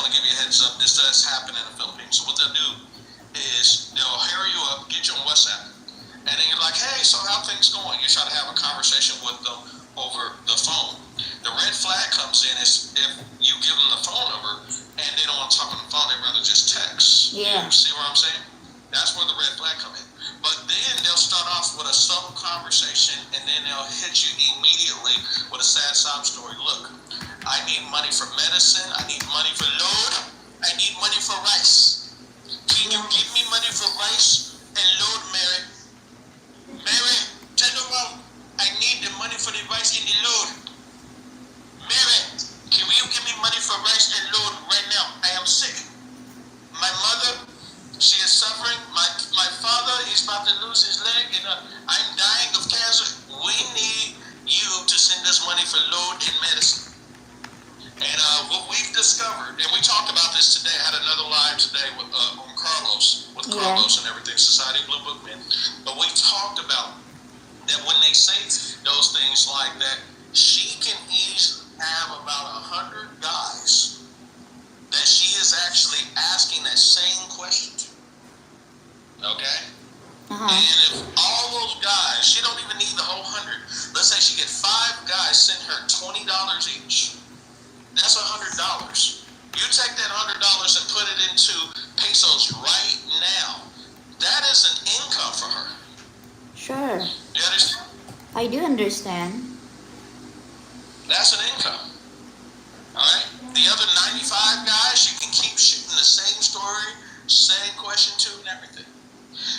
to give you a heads up. This does happen in the Philippines. So what they'll do is they'll hire you up, get you on WhatsApp, and then you're like, hey, so how things going? You try to have a conversation with them over the phone. The red flag comes in is if you give them the phone number and they don't want to talk on the phone, they'd rather just text. Yeah. You see what I'm saying? That's where the red flag come in. But then they'll start off with a subtle conversation, and then they'll hit you immediately with a sad sob story. Look, I need money for medicine. I need money for load. I need money for rice. Can you give me money for rice and load, Mary? Mary, tell them about I need the money for the rice and the load. Mary, can you give me money for rice and load right now? I am sick. My mother, she is suffering. My father, he's about to lose his leg, and I'm dying of cancer. We need you to send us money for load and medicine. And what we've discovered, and we talked about this today. I had another live today with on Carlos, Carlos and everything, Society of Blue Book Men. But we talked about that when they say those things like that, she can easily have about 100 guys that she is actually asking that same question to. Okay? And if all those guys, she don't even need the whole 100. Let's say she get 5 guys send her $20 each. That's $100. You take that $100 and put it into pesos right now. That is an income for her. Sure. You understand? I do understand. That's an income. Alright? The other 95 guys, she can keep shooting the same story, same question to, and everything.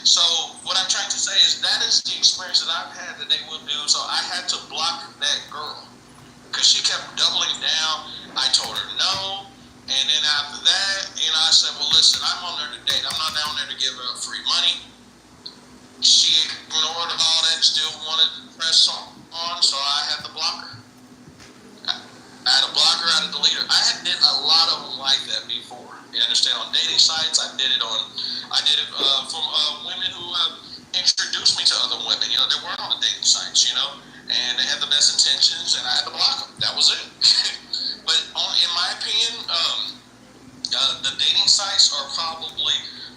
So what I'm trying to say is that is the experience that I've had that they will do. So I had to block that girl because she kept doubling down. I told her no, and then after that, I said, well, listen, I'm on there to date. I'm not down there to give her free money. She ignored all that, still wanted to press on, so I had to block her. I had to block her, I had to delete her. I had did a lot of them like that before. You understand? On dating sites, I did it from women who introduced me to other women. They weren't on the dating sites, and they had the best intentions, and I had to block them. That was it. But in my opinion, the dating sites are probably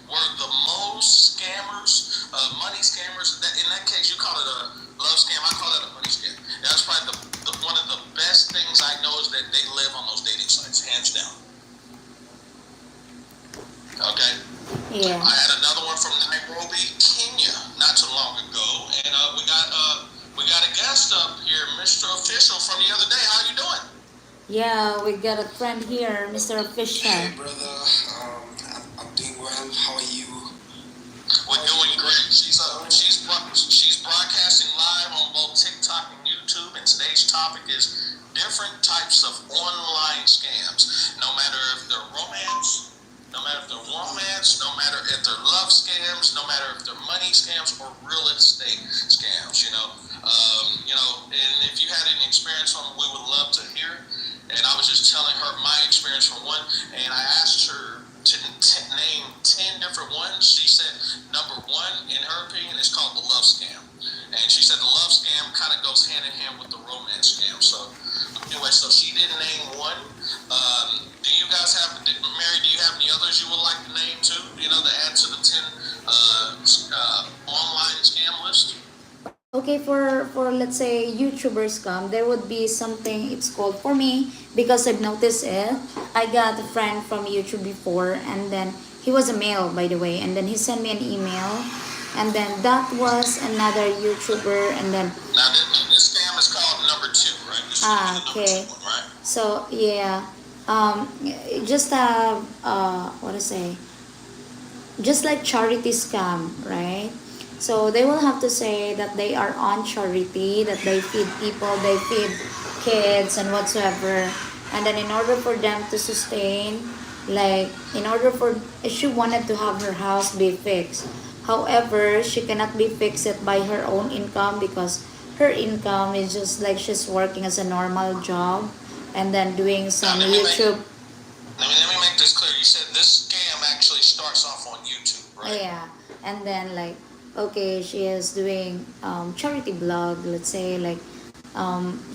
where the most scammers, money scammers. In that case, you call it a love scam. I call it a money scam. That's probably one of the best things I know is that they live on those dating sites, hands down. Okay. Yeah. I had another one from Nairobi, Kenya, not too long ago, and we got a guest up here, Mr. Official from the other day. How you doing? Yeah, we got a friend here, Mr. Official. Hey, brother. I'm doing well. How are you? We're doing great. She's broadcasting live on both TikTok and YouTube, and today's topic is different types of online scams. No matter if they're romance, no matter if they're love scams, no matter if they're money scams or real estate scams. And if you had any experience from them, we would love to hear. And I was just telling her my experience from one, and I asked her to name 10 different ones. She said number 1, in her opinion, is called the love scam. And she said the love scam kind of goes hand in hand with the romance scam. So anyway, so she didn't name one. Do you guys have, Mary, do you have any others you would like to name too? To add to the 10 online scam list? Okay, for let's say YouTubers come, there would be something it's called for me because I've noticed it. I got a friend from YouTube before, and then he was a male, by the way, and then he sent me an email, and then that was another YouTuber, and then Now this scam is called number 2, right? This is the okay. number 2 one, right? So yeah, just what to say, just like charity scam, right? So they will have to say that they are on charity, that they feed people, they feed kids and whatsoever. And then in order for them to sustain, like in order for, she wanted to have her house be fixed. However, she cannot be fixed it by her own income because her income is just like she's working as a normal job and then doing some YouTube. Let me make this clear. You said this scam actually starts off on YouTube, right? Yeah, and then like okay, she is doing charity blog, let's say like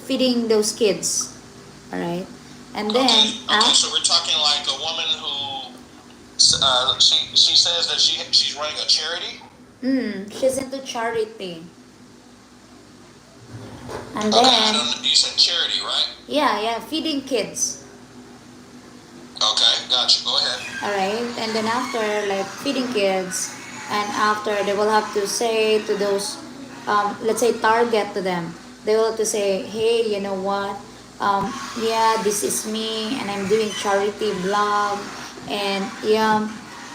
feeding those kids, all right. And Okay, then okay. So we're talking like a woman who she says that she's running a charity. she's into charity. And Okay, I then, don't. You said charity, right? yeah, yeah, feeding kids. Okay, gotcha. Go ahead. All right. And then after, like, feeding kids, and after they will have to say to those, let's say, target to them, they will have to say, hey, you know what, yeah, this is me and I'm doing charity blog. And yeah,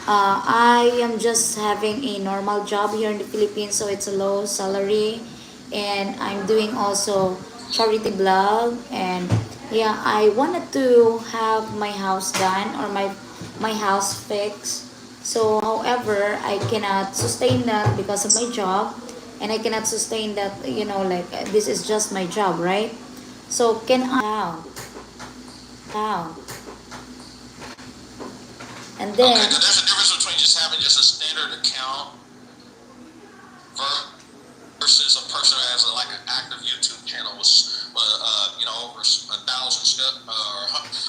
I am just having a normal job here in the Philippines, so it's a low salary, and I'm doing also charity blog. And yeah, I wanted to have my house done, or my house fixed. So however, I cannot sustain that because of my job, and I cannot sustain that, like, this is just my job, right? So can I how? And Okay, then, now there's a difference between just having just a standard account versus a person who has like an active YouTube channel with, over 1,000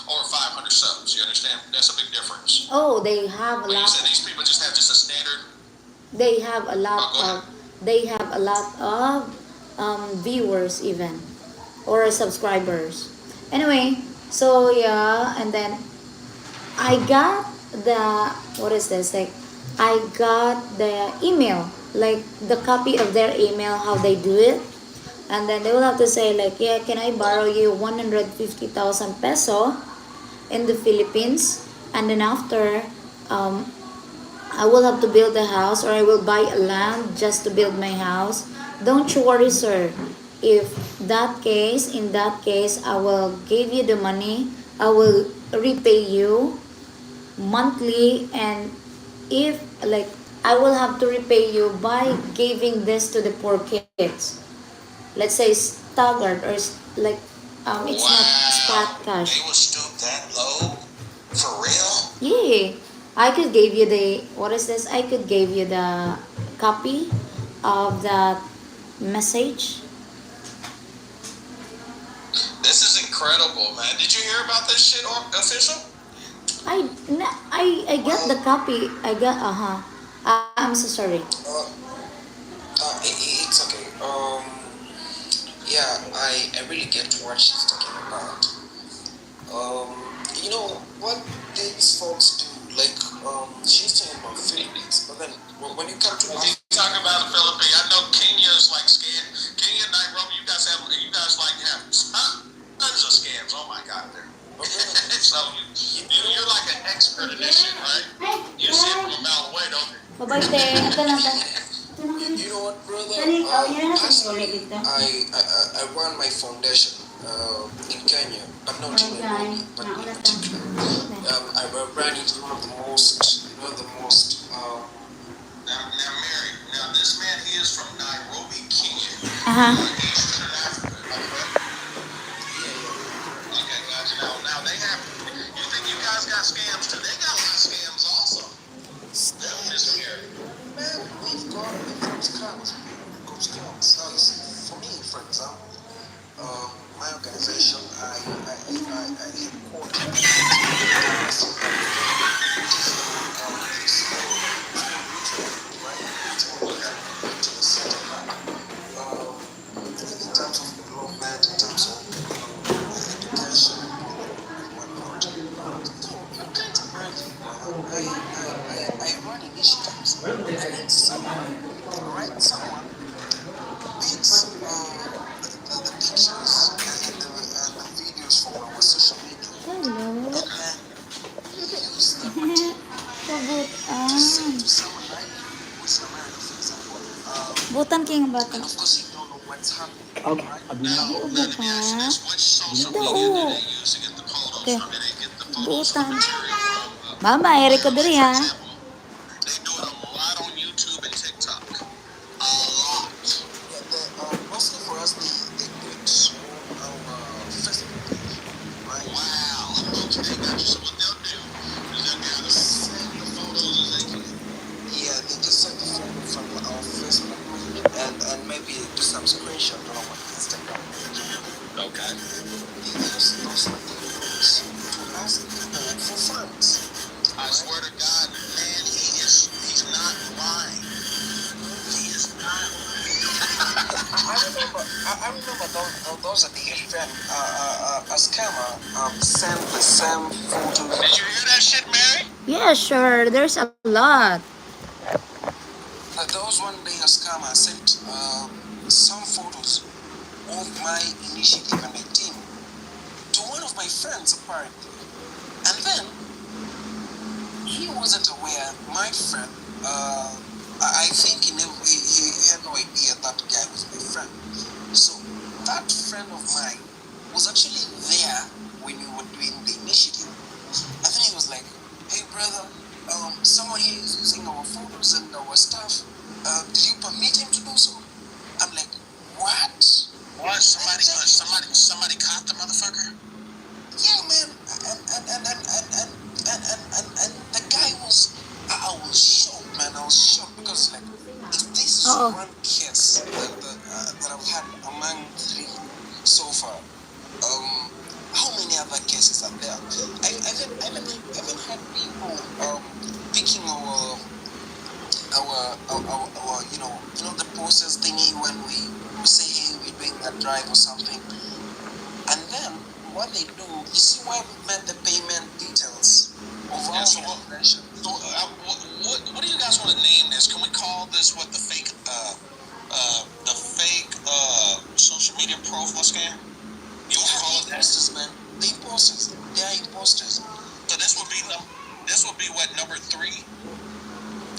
or 500 subs. You understand? That's a big difference. oh, they have a But you lot. said these people just have just a standard. They have a lot Oh, go of ahead. they have a lot of viewers, even, or subscribers. Anyway, so yeah, and then I got the, what is this, like, I got the email, like the copy of their email, how they do it. And then they will have to say, like, yeah, can I borrow you 150,000 peso in the Philippines? And then after, um, I will have to build a house, or I will buy a land just to build my house. Don't you worry, sir. If in that case, I will give you the money. I will repay you monthly. And if, like, I will have to repay you by giving this to the poor kids. Let's say staggered, or like, it's not spot Wow, cash. they will stoop that low for real? Yeah, I could give you the, what is this? I could give you the copy of that message. This is incredible, man. Did you hear about this shit, official? I get Well, the copy. I got, I'm so sorry. it's okay. Yeah, I really get what she's talking about. You know what these folks do? Like, she's talking about Philippines, but then when you come to If you talk about the Philippines, I know Kenya is like scam. Kenya, Nairobi, you guys like have tons of scams. Oh my God, there. Africa, So you you're like an expert in this shit, right? You see it from a mile away, don't you? Bye-bye, te. Ito lang to. you know what, brother? Dali, oh, yun na natin Personally, ulit dito. I run my foundation in Kenya, but not in Nairobi, but in particular. I ran it one of the most Now, Mary, now this man, he is from Nairobi, Kenya, Aha. Eastern Africa. yeah, Okay, gotcha. Now they have. You think you guys got scams too? They got a lot of scams also. They don't disappear. man, we've got scams. We've got scams. Now, you see, for me, for example, my organization, I headquarter which is it's more neutral, right? It's more neutral to the center. Even in terms of development, in terms of education and whatnot. So you can't imagine. I run initiatives, and then someone, right? Someone makes the pictures and the videos from our social media, Hello. and then use that material to send Kabutan. to someone like in Western America, for example. Butan king bata. And of course, you don't know what's happening, right? Di Now, ubo let me ka. ask you this: which social media do Dao. they use to get the photos Okay. from? Do they get the photos and the Butan. material from? Mama, ere ko diri For ha. example, they do it a lot on YouTube and TikTok. A lot. Yeah, mostly for us, they do it on our Facebook page, right? Wow. Okay, gotcha. So what they'll do is they'll They gather just as send many photos as they can. Yeah, they just send the photo from our Facebook page and maybe do some screenshot on our Instagram page. Okay. Those are their rules. I remember those are the friend, a scammer sent the same photos. Did you hear that shit, Mary? Yeah, sure. There's a lot. There was one day a scammer sent some photos of my initiative and my team to one of my friends apparently, and then he wasn't aware. My friend, I think he had no idea that guy was my friend. So that friend of mine was actually there when we were doing the initiative. And then he was like, "Hey brother, someone here is using our photos and our stuff. Did you permit him to do so?" I'm like, "What?" What? Somebody caught the motherfucker? Yeah, man. And the guy was, I was shocked, man. I was shocked because like, if this is Oo. one case that I've had among three so far, how many other cases are there? I haven't had people picking our the process thingy when we say, hey, we're doing a drive or something, and then what they do, you see why we met the payment details of Yeah, our so organization. what do you guys want to name this? Can we call this what the fake social media profile scam? You want to call it that? Imposters, man. The imposters. They are imposters. So this would be what, number 3? Okay.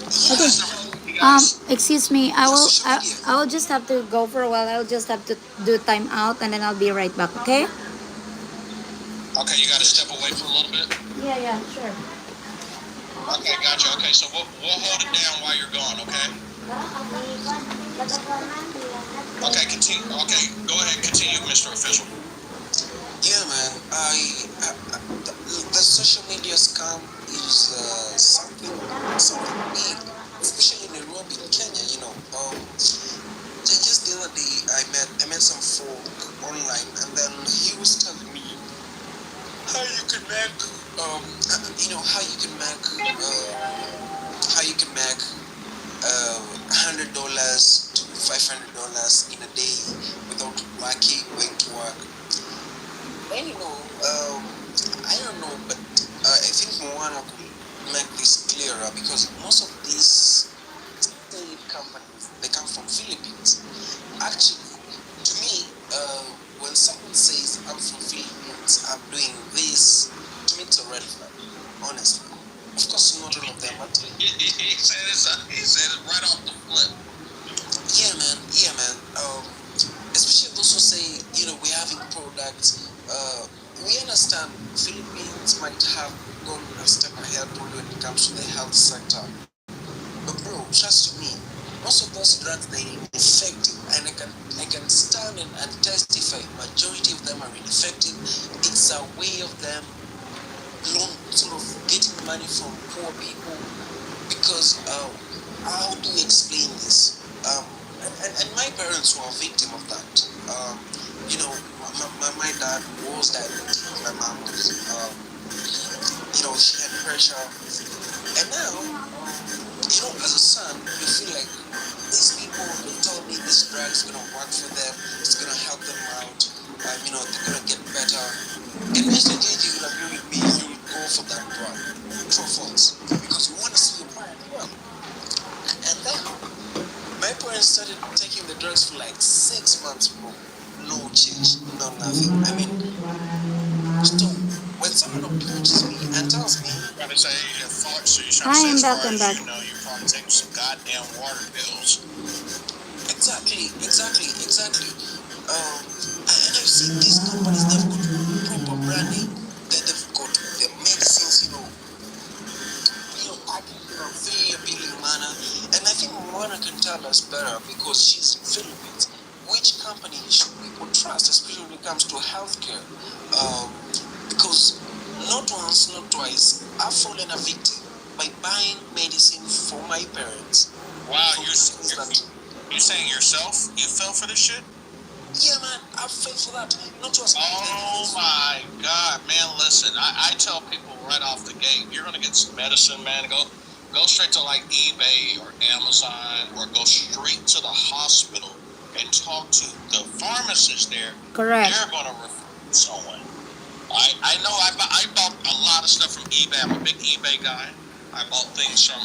This is number 3, guys. Excuse me. Yeah, social media. I will just have to go for a while. I'll just have to do time out and then I'll be right back. Okay? Okay, you got to step away for a little bit. Yeah, sure. Okay, gotcha. Okay, so we'll hold it down while you're gone. Okay. Okay, continue. Okay, go ahead. Continue, Mr. Official. Yeah, man. The social media scam is something big, especially in Nairobi, in Kenya. Just the other day, I met some folk online, and then he was telling me how you can make how you can make $100 to $500 in a day without working, going to work. And I don't know, but I think Moana could make this clearer because most of these state companies they come from Philippines. Actually, to me, when someone says I'm from Philippines, I'm doing this, to me it's a red flag. Honestly, of course, not all of them, but He said it right off the flip. yeah, man, yeah, man. Especially those who say, we're having products. We understand Philippines might have gone a step ahead when it comes to the health sector. But bro, trust me, most of those drugs they are ineffective, and I can stand and testify. Majority of them are ineffective. It's a way of them sort of getting money from poor people because how do we explain this? And my parents were a victim of that. My dad was diabetic. My mom was, she had pressure. And now, as a son, you feel like these people, they told me this drug is going to work for them, it's going to help them out, they're going to get better. And Mr. JJ will agree with me, you will go for that drug. True or false? Because you want to see your parent well. And then, my parents started taking the drugs for like 6 months, bro. No change, no nothing. I mean, so when someone approaches me and tells me, Trying to say, so you're trying to Hi, say, I'm as back. far I'm as back. you know, you're probably taking some goddamn water pills. exactly. And I've seen these companies, they've got proper branding, they've got their medicines, packaged in a very appealing manner. And I think Moana can tell us better because she's in Philippines. Which company should people trust, especially when it comes to healthcare? Because not once, not twice, I've fallen a victim by buying medicine for my parents. Wow, From companies that, you're saying yourself you fell for this shit? yeah, man, I've fell for that. Not just Oh my god, man! Listen, I tell people right off the gate, you're gonna get some medicine, man. Go straight to like eBay or Amazon, or go straight to the hospital and talk to the pharmacist there, Correct. they're going to refer someone. I know I bought a lot of stuff from eBay. I'm a big eBay guy. I bought things from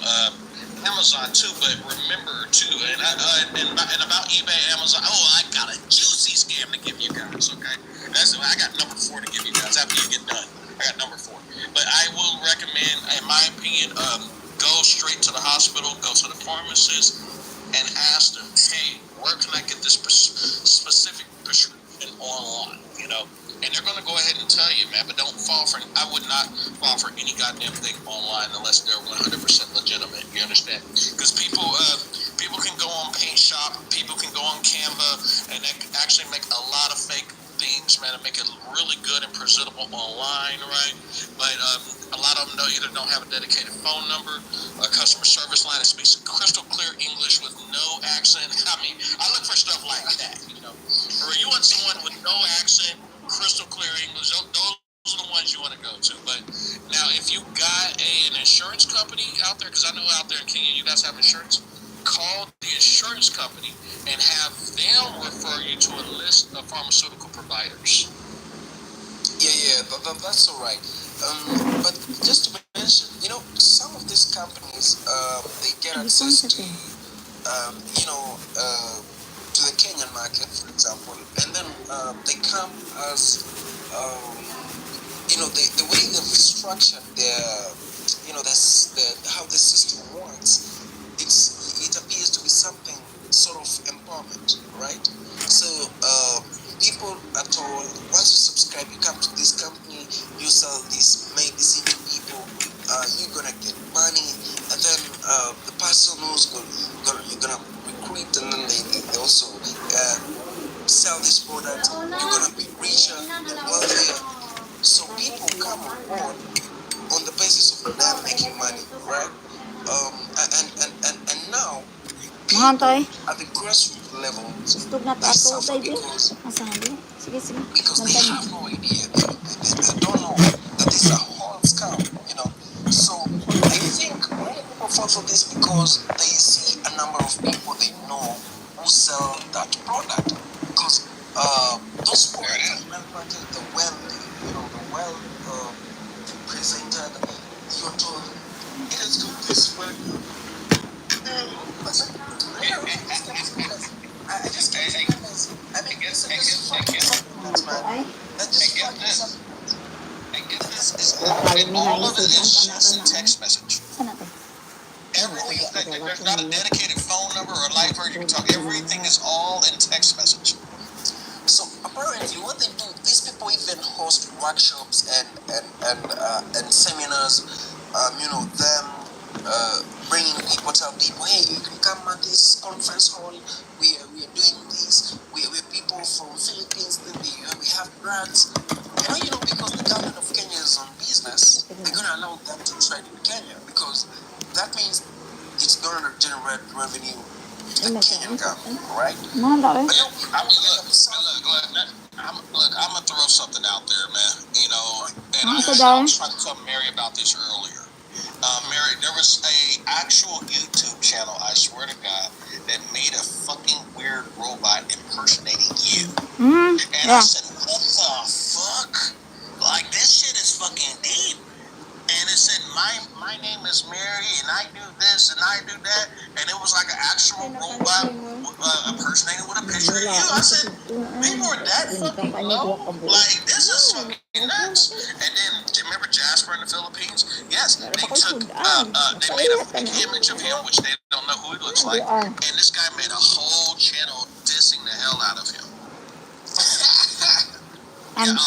Amazon too, but remember too, and about eBay, Amazon. Oh, I got a juicy scam to give you guys. Okay, I got number 4 to give you guys after you get done. I got number 4, but I will recommend, in my opinion, go straight to the hospital, go to the pharmacist, and ask them, hey, where can I get this specific prescription online? You know, and they're going to go ahead and tell you, man. But don't fall for. I would not fall for any goddamn thing online unless they're 100% legitimate. You understand? Because people can go on Paint Shop, people can go on Canva, and they can actually make a lot of fake things, man, and make it really good and presentable online, right? But a lot of them either don't have a dedicated phone number, a customer service line that speaks crystal clear English with no accent. I mean, I look for stuff like that, you know. Or you want someone with no accent, crystal clear English. Those are the ones you want to go to. But now, if you got an insurance company out there, because I know out there in Kenya you guys have insurance, call the insurance company and have them refer you to a list of pharmaceutical providers. That's all right. But just to mention, some of these companies, they get access to, you know, to the Kenyan market, for example, and then they come as, the way they've structured their, how the system works. It appears to be something sort of empowerment, right? So people are told, once you subscribe, you come to this company, you sell this, make this into people, you're gonna get money, and then the person who's you're gonna recruit, and then they also sell this product. You're gonna be richer and wealthier. So people come on board on the basis of them making money, right? And now Mahal to people eh. at the grassroots level, Stog na they tato suffer baby. because Masabi. Sige, sige. they Mantay mo. have no idea. They don't know that this is a whole scam. So I think many people fall for this because they see a number of people they know who sell that product. Because those products are well marketed, the well presented. You're told it is good this way. I just can't take this. I mean, this is fucking supplements, man. Ay. That just fucking supplements. And get this, Kali and mi all na of it isip. is Ang just a kana na. text message. Sana to. Everything, there's not a dedicated phone number or a live version you can talk. Everything is all in text message. So apparently, what they do, these people even host workshops and seminars. Them bringing people, tell people, hey, you can come at this conference hall. We are doing this. We're people from Philippines. Then we have grants. Because the government of Kenya is on business, they're gonna allow them to trade in Kenya because that means it's gonna generate revenue to the Kenyan government, right? Mahal to eh. But I'm gonna throw something out there, man. And Mahal to I daw. was trying to tell Mary about this earlier. Mary, there was a actual YouTube channel, I swear to God, that made a fucking weird robot impersonating you. And I Yeah. said, what the fuck? Like, this shit is fucking deep. And it said, my name is Mary, and I do this, and I do that. And it was like an actual robot impersonating with a picture of you. I said, people are that fucking low? Like, this is fucking nuts. And then, do you remember Jasper in the Philippines? Yes, they took, they made a fake image of him, which they don't know who he looks like. And this guy made a whole channel dissing the hell out of him. And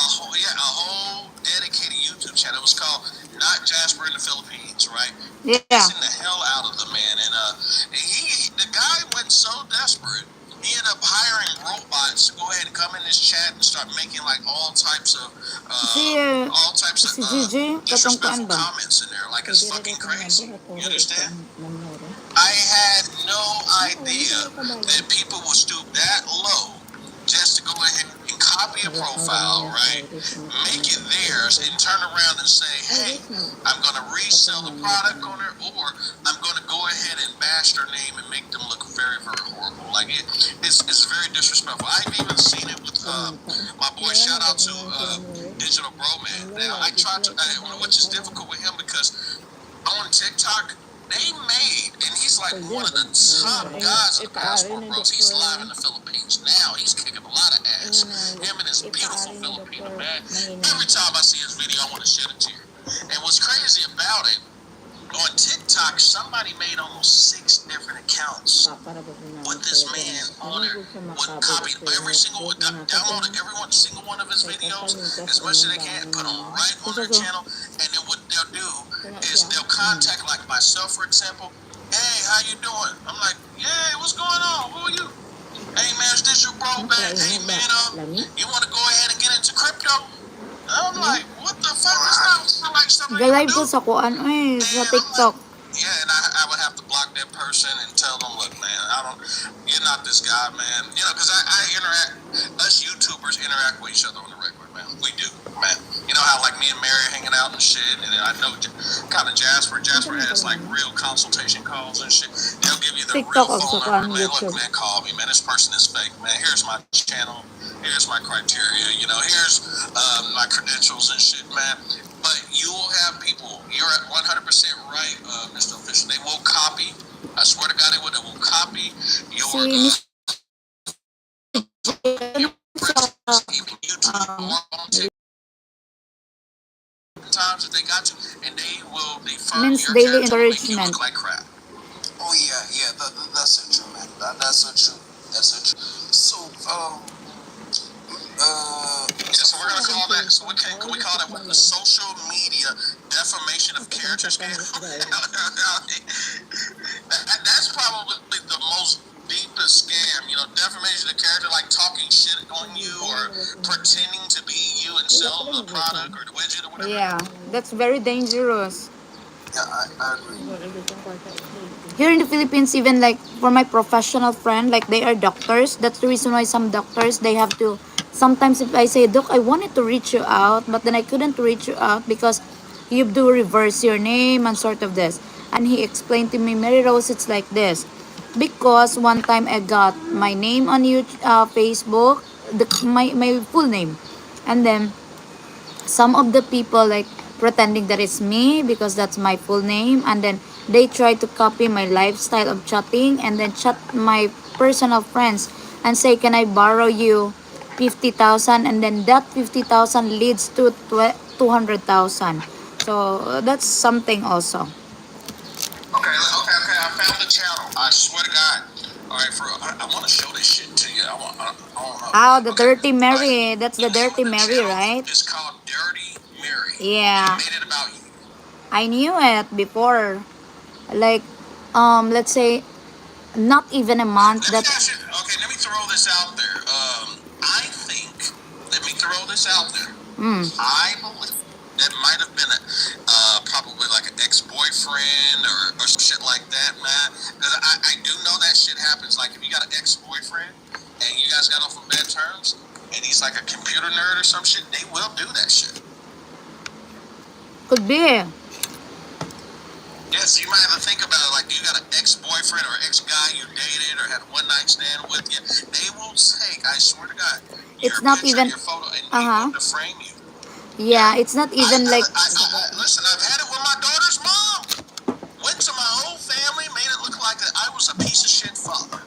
A whole dedicated YouTube channel. It was called Not Jasper in the Philippines, right? yeah. Dissing the hell out of the man, and the guy went so desperate, he ended up hiring robots to go ahead and come in this chat and start making like all types of Si Gigi, katong kuan disrespectful ba? comments in there. Like, it's fucking crazy. You understand? I had no idea that people would stoop that low just to go ahead and copy a profile, right? Make it theirs and turn around and say, hey, I'm going to resell the product on it, or I'm going to go ahead and bash their name and make them look very, very horrible. Like it's very disrespectful. I've even seen it with my boy. Shout out to Digital Bro Man. Now I try to, which is difficult with him because on TikTok, they made, and he's like one of the top guys of the Passport Bros. He's live in the Philippines now. He's kicking a lot of ass. Him and his beautiful Filipino man. Every time I see his video, I want to shed a tear. And what's crazy about it, on TikTok, somebody made almost 6 different accounts with this man on there. Would copy every single, download every one, single one of his videos as much as they can, put them right on their channel, and then what they'll do is they'll contact, like myself, for example. Hey, how you doing? I'm like, yeah, what's going on? Who are you? Hey man, is this your bro, man? Hey man, you want to go ahead and get into crypto? I'm like, what the fuck? That's not like something you would Galay do. ko sa kuan, sa And I'm like, TikTok. yeah, and I would have to block that person and tell them, look, man, you're not this guy, man. You know, because I interact, us YouTubers interact with each other on the regular, man. We do, man. You know how, like, me and Mary are hanging out and shit, and then I know kind of Jasper has, like, real consultation calls and shit. They'll give you the real TikTok of phone sa number, man. Look, YouTube. man, call me, man. This person is fake, man. Here's my channel. Here's my criteria. You know, here's my credentials and shit, man. But you will have people, you're at 100% right, Mr. Official. They will copy. I swear to God, they will copy your, Si Miss your presence, even YouTube or on TikTok. Times that they got you, and they will defund means your daily character and make you encouragement. look like crap. Oh yeah, that's so true, man. That's so true. That's so true. So yeah, so we're gonna call that. So can we call that what, the social media defamation of character scam? That's probably the most deepest scam. You know, defamation of character, like talking shit on you or pretending to be you and sell the product or the widget or whatever. Yeah, that's very dangerous. Yeah, I agree. Here in the Philippines, even like for my professional friend, like they are doctors. That's the reason why some doctors they have to. Sometimes if I say, Doc, I wanted to reach you out, but then I couldn't reach you out because you do reverse your name and sort of this. And he explained to me, Mary Rose, it's like this. Because one time I got my name on Facebook, my full name. And then some of the people like pretending that it's me because that's my full name, and then they try to copy my lifestyle of chatting and then chat my personal friends and say, can I borrow you 50,000, and then that 50,000 leads to 200,000. So that's something also. Okay. I found the channel. I swear to God. All right, I want to show this shit to you. I want to. Oh, the Okay. Dirty Mary. That's the The name Dirty of the Mary, channel right? is called Dirty Mary. Yeah, You made it about you. I knew it before. Like, let's say not even a month Let me that. ask you. Okay, let me throw this out there. I think. Let me throw this out there. Mm, I believe that might have been probably like an ex-boyfriend or some shit like that, man. Because I do know that shit happens. Like if you got an ex-boyfriend and you guys got off on bad terms, and he's like a computer nerd or some shit, they will do that shit. could be. Yes, you might have to think about it. Like you got an ex-boyfriend or ex-guy you dated or had a one-night stand with you. They will take, I swear to God, your It's not picture, even. your photo, and they Uh huh. will deframe you. Yeah, it's not even like Listen, I've had it with my daughter's mom. Went to my whole family, made it look like that I was a piece of shit father.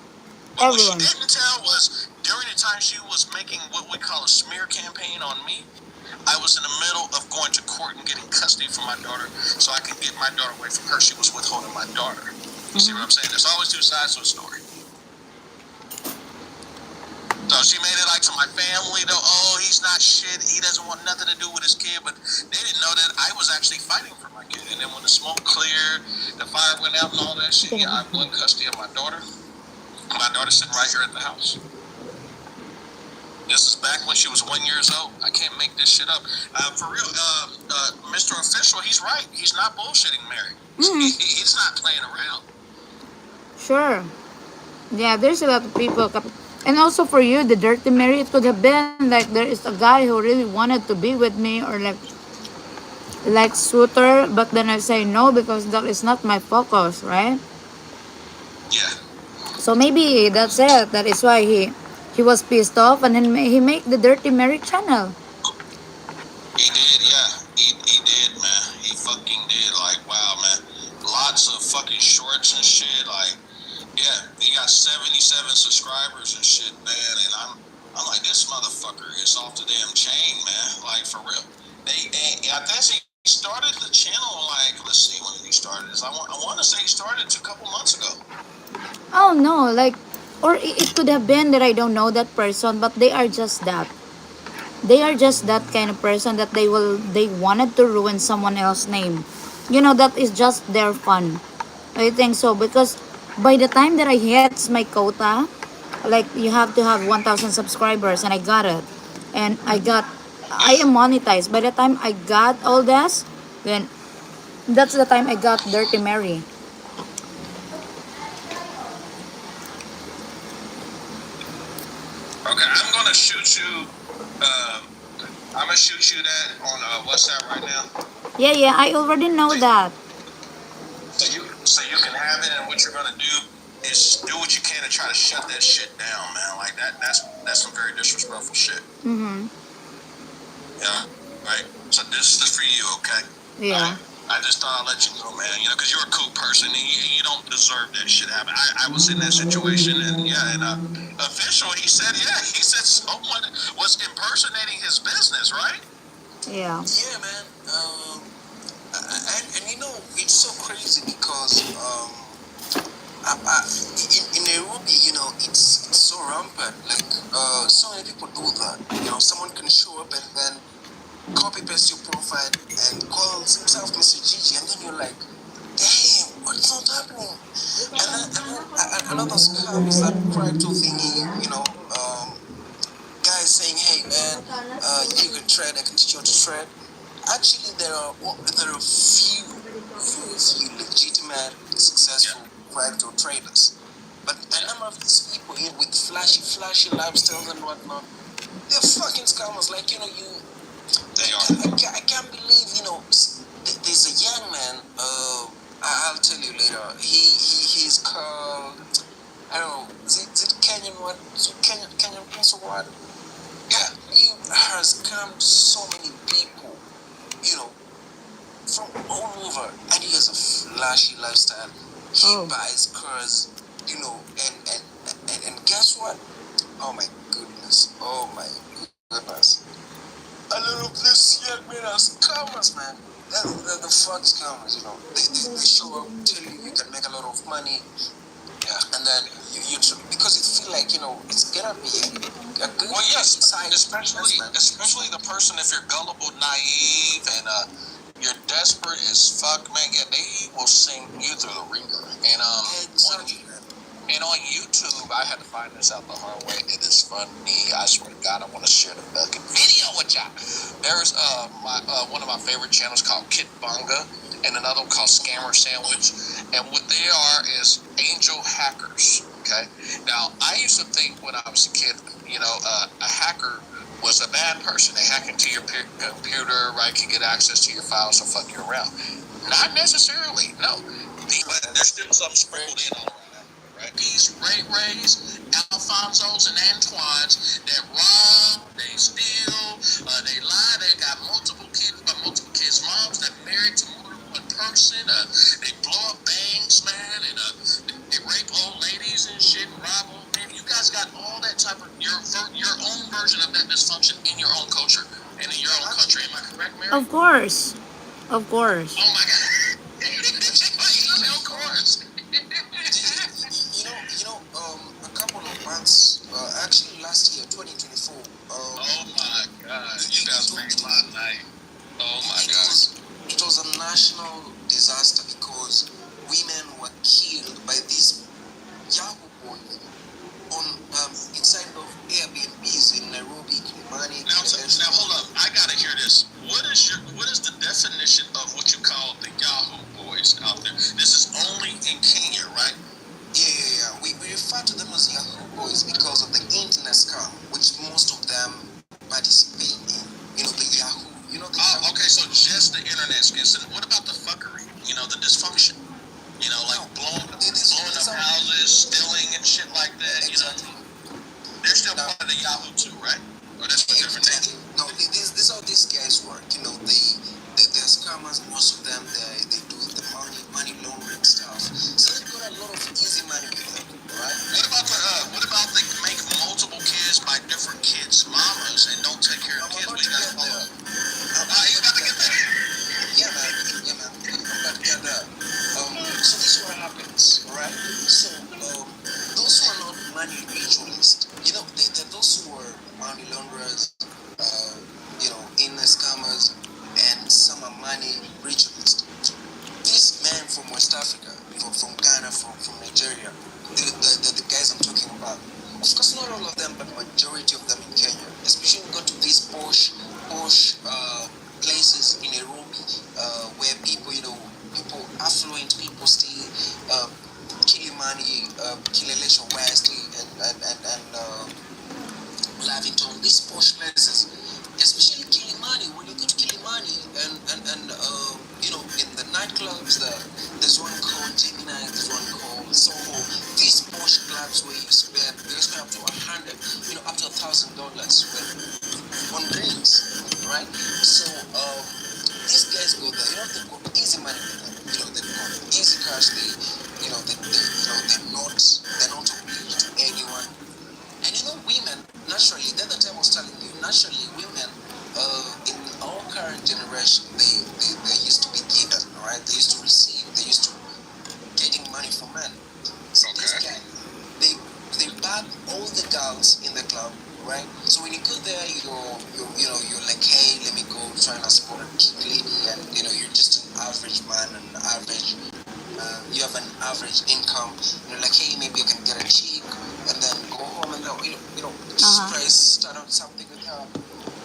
But what she everyone. didn't tell was during the time she was making what we call a smear campaign on me, I was in the middle of going to court and getting custody for my daughter so I can get my daughter away from her. She was withholding my daughter. You see what I'm saying? There's always two sides to a story. So she made it like to my family, though, oh, he's not shit. He doesn't want nothing to do with his kid. But they didn't know that I was actually fighting for my kid. And then when the smoke cleared, the fire went out and all that shit, yeah, I won custody of my daughter. My daughter's sitting right here at the house. This is back when she was 1 year old. I can't make this shit up. For real, Mr. Official, he's right. He's not bullshitting Mary. He's not playing around. Sure. Yeah, there's a lot of people. And also for you, the Dirty Mary, it could have been like there is a guy who really wanted to be with me, or like suitor, but then I say no because that is not my focus, right? Yeah, So maybe that's it. That is why he was pissed off, and then he make the Dirty Mary channel. he did. Yeah, he did, man. He fucking did. Like, wow, man. Lots of fucking shorts and shit. Like, yeah, he got 77 subscribers and shit, man. And I'm like, this motherfucker is off the damn chain, man. Like, for real. I guess he started the channel, like, let's see when he started this. I want to say he started a couple months ago. Oh no, like, or it could have been that I don't know that person, but they are just that. They are just that kind of person that they wanted to ruin someone else's name. You know, that is just their fun. I think so because by the time that I hit my quota, like you have to have 1,000 subscribers, and I got it, and I Yeah. am monetized. By the time I got all this, then that's the time I got Dirty Mary. Okay, I'm gonna shoot you. I'm gonna shoot you that on WhatsApp right now. Yeah, yeah, I already know that. So you can have it, and what you're gonna do is do what you can to try to shut that shit down, man. Like that's some very disrespectful shit. Mm-hmm. Yeah, right. So this is for you, okay? Yeah. I just thought I'd let you know, man. You know, because you're a cool person, and you don't deserve that shit happen. I was in that situation, and yeah, and official, he said, yeah, he said someone was impersonating his business, right? Yeah. Yeah, man. And you know, it's so crazy because in Nairobi, you know, it's so rampant. Like, so many people do that. You know, someone can show up and then copy paste your profile and calls himself Mr. Gigi, and then you're like, damn, what's not happening? And then another scam is that crypto thingy. You know, guys saying, hey man, you can trade, I can teach you how to trade. Actually, there are few legitimate, Yeah. successful crypto traders. But a Yeah. number of these people here with flashy lifestyles and whatnot, they're fucking scammers. Like, you know, They are. I can't believe, you know, there's a young man. I'll tell you later. He's called, I don't know. Is it Kenyan what? Is it Kenyan Prince or what? Yeah. He has scammed so many people. You know, from all over, and he has a flashy lifestyle. He Oh. buys cars, you know, and guess what? Oh my goodness! Oh my goodness! A lot of these young men are scammers, man. The fuck scammers, you know. They show up, tell you can make a lot of money, Yeah. and then because it feel like, you know, it's gonna be a good Well, yes, side especially business, man. especially the person if you're gullible, naive, and you're desperate as fuck, man. Yeah, they will sing you through the ringer. And Exactly, man. on YouTube, I had to find this out the hard way. It is funny. I swear to God, I want to share the fucking video with y'all. There's my one of my favorite channels called Kit Bonga, and another one called Scammer Sandwich. And what they are is angel hackers. Okay. Now, I used to think when I was a kid, you know, a hacker was a bad person. They hack into your computer, right? Can get access to your files and fuck you around. Not necessarily. No. But there's still some sprinkled in all around that, right? These Rays, Alfonsos, and Antoines that rob, they steal, they lie, they got multiple kids, moms that married to more than one person, they blow up banks, man, and they rape old ladies and shit, and rob old men. You guys got all that type of your own version of that dysfunction in your own culture and in your own country. Am I correct, Mary? Of course. Of course. Oh my God! Of course. A couple of months, actually last year, 2024, Oh my God! You guys made my night. Oh my it God! was it was a national disaster because women were killed by these Yahoo boys on inside of Airbnbs in Nairobi, Kilimani, Now hold up. I gotta hear this. What is the definition of what you call the Yahoo boys out there? This is only in Kenya, right? Yeah. We refer to them as Yahoo boys because of the the dysfunction. You know, like No, blowing up houses, stealing and shit like that. You know, exactly. they're still Now, part of the Yahoo too, right? Or that's a different name. exactly. No, this is how these guys work. You know, they're scammers. Most of them, they do the money laundering stuff. So they've got a lot of easy money with them, right? What about they make multiple kids by different kids' mamas and don't take care of I'm kids? about We to got get to there. You got to get there. Yeah, man. Yeah, man. I'm about to get there. So this is what happens, right? So, those who are not money ritualists, you know, they're those who are money launderers, you know, inner scammers, and some are money ritualists. These men from West Africa, from Ghana, from Nigeria, the guys I'm talking about. Of course, not all of them, but majority of them in Kenya. Especially when you go to these posh places in Nairobi, where people, you know, people affluent people stay, Kilimani, Kilelesha West, and Lavington, these posh places, especially Kilimani. When you go to Kilimani and you know, in the nightclubs, there's one called Gemini, there's one called Soho. These posh clubs where you spend up to you know, up to $1,000 on drinks, right? So these guys go there. You know, they've got easy money with them. You know, they've got easy cash. You know, they're not obliged to anyone. And you know, women, naturally, the other time I was telling you, naturally, women in our current generation, they used to be given, right? They used to receive, they used to getting money from men. So this guy, they they bag all the girls in the club, right? So when you go there, you're like, hey, let me go try and support a cute lady, and you know, you're just an average man, an average. You have an average income. You're like, hey, maybe I can get a chick, and then go home and just Uh-huh. start out something with her,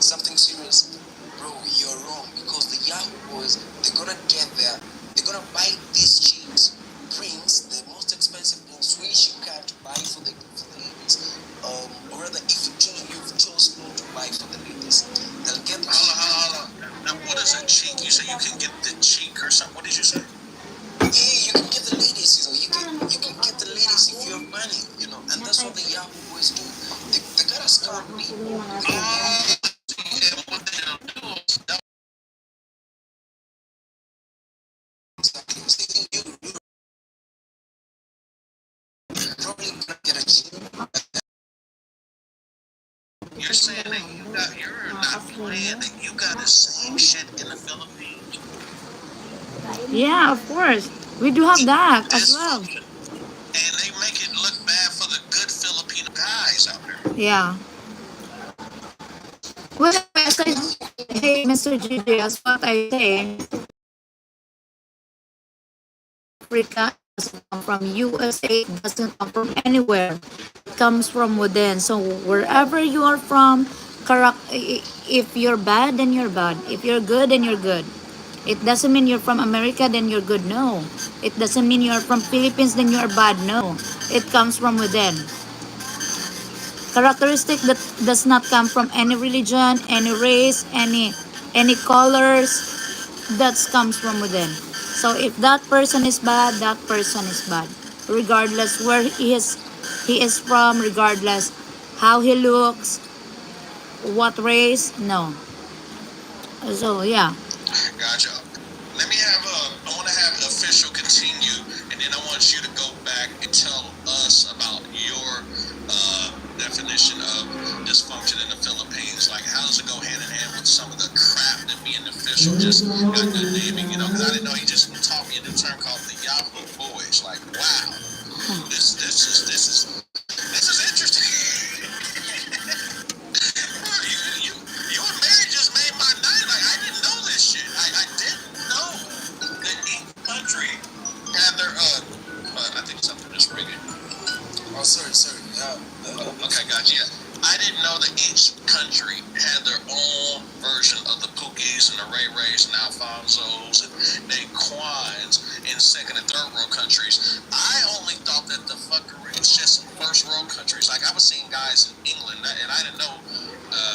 something serious. Bro, you're wrong, because the Yahoo boys, they're gonna get there, they're gonna buy these chicks drinks, the most expensive drinks which you can't buy for the ladies. Or rather, if you've chose not to buy for the ladies, they'll get the Hold on. Now, what is a cheek? You say you can get the cheek or something? What did you say? yeah, you can get the ladies, you know, you can get the ladies if you have money, you know, and that's what the Yahoo boys do. They gotta scam people. And what they'll do is Exactly. You're probably gonna get a cheap. you're saying that you're not playing that you got the same shit in the Philippines. Yeah, of course. We do have that as well. Dysfunction. And they make it look bad for the good Filipino guys out there. Yeah. Well, as I hey, Mr. GJ, as what I say, Africa doesn't come from USA, it doesn't come from anywhere. It comes from within. So wherever you are from, if you're bad, then you're bad. If you're good, then you're good. It doesn't mean you're from America, then you're good. No. It doesn't mean you're from Philippines, then you're bad. No. It comes from within. Characteristic that does not come from any religion, any race, any colors, that comes from within. So if that person is bad, that person is bad, regardless where he is from, regardless how he looks, what race. No. So yeah. Gotcha. Let me have I want to have official continue, and then I want you to go back and tell us about your definition of dysfunction in the Philippines. Like, how does it go hand in hand with some of the crap that being official just got good naming? You know, because I didn't know he just taught me a new term called the Yahoo Boys. Like, wow, this is interesting. You and Mary just made my night. Like, I didn't know this shit. I didn't know that each country had their I think something is ringing. Oh, sorry. Okay, gotcha. Yeah. I didn't know that each country had their own version of the Pookies and the Ray Rays and Alfonsos and Naquans in second and third world countries. I only thought that the fuckery was just in first world countries. Like, I was seeing guys in England, and I didn't know